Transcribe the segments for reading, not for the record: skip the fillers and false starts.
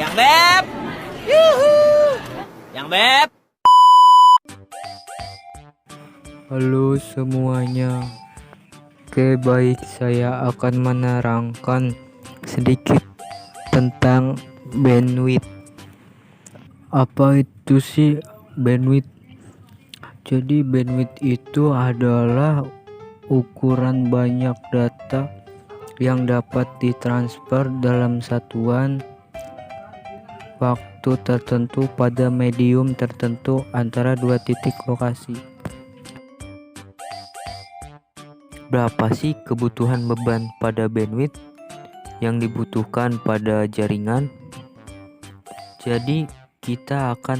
Yang beb. Yuhu. Yang beb. Halo semuanya. Oke, baik, saya akan menerangkan sedikit tentang bandwidth. Apa itu sih bandwidth? Jadi bandwidth itu adalah ukuran banyak data yang dapat ditransfer dalam satuan waktu tertentu pada medium tertentu antara dua titik lokasi. Berapa sih kebutuhan beban pada bandwidth yang dibutuhkan pada jaringan? Jadi kita akan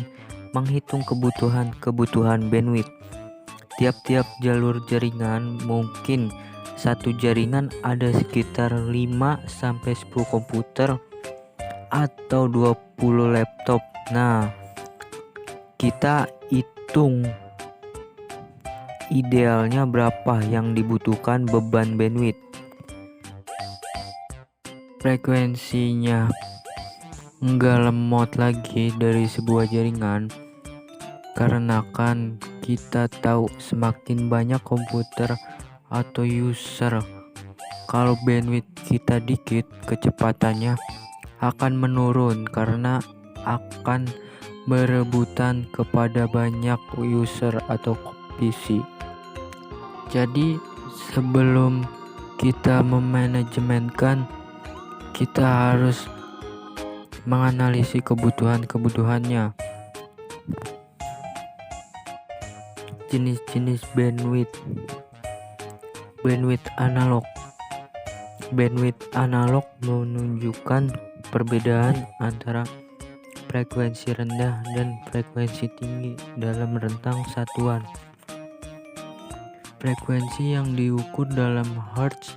menghitung kebutuhan bandwidth. Tiap-tiap jalur jaringan, mungkin satu jaringan ada sekitar 5-10 komputer atau 20 laptop. Nah, kita hitung idealnya berapa yang dibutuhkan beban bandwidth. Frekuensinya enggak lemot lagi dari sebuah jaringan, karena kan kita tahu semakin banyak komputer atau user, kalau bandwidth kita dikit, kecepatannya akan menurun karena akan berebutan kepada banyak user atau PC. Jadi sebelum kita memanajemenkan, kita harus menganalisis kebutuhannya. Jenis-jenis bandwidth. Bandwidth analog. Bandwidth analog menunjukkan perbedaan antara frekuensi rendah dan frekuensi tinggi dalam rentang satuan. Frekuensi yang diukur dalam hertz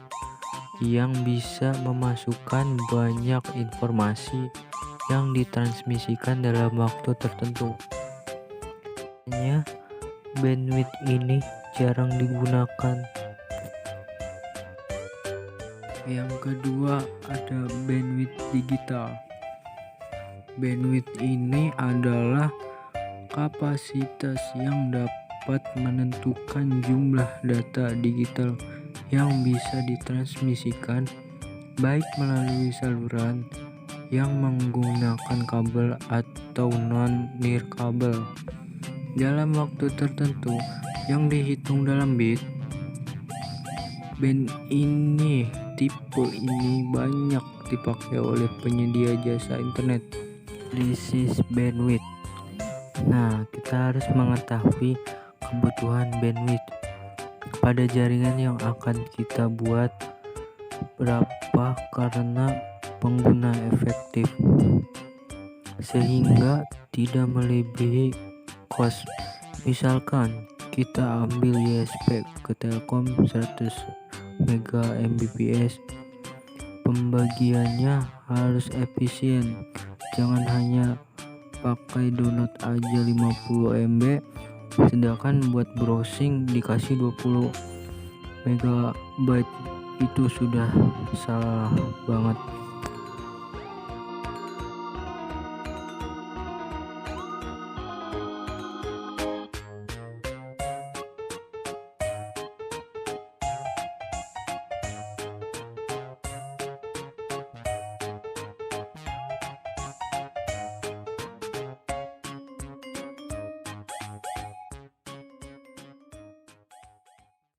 yang bisa memasukkan banyak informasi yang ditransmisikan dalam waktu tertentu. Hanya bandwidth ini jarang digunakan. Yang kedua ada bandwidth digital. Bandwidth ini adalah kapasitas yang dapat menentukan jumlah data digital yang bisa ditransmisikan baik melalui saluran yang menggunakan kabel atau non-nirkabel dalam waktu tertentu yang dihitung dalam bit. Tipe ini banyak dipakai oleh penyedia jasa internet. Analisis bandwidth. Nah, kita harus mengetahui kebutuhan bandwidth pada jaringan yang akan kita buat berapa karena pengguna efektif, sehingga tidak melebihi cost. Misalkan kita ambil YSP ke Telkom 100 Mbps, pembagiannya harus efisien, jangan hanya pakai download aja 50 MB sedangkan buat browsing dikasih 20 MB, itu sudah salah banget.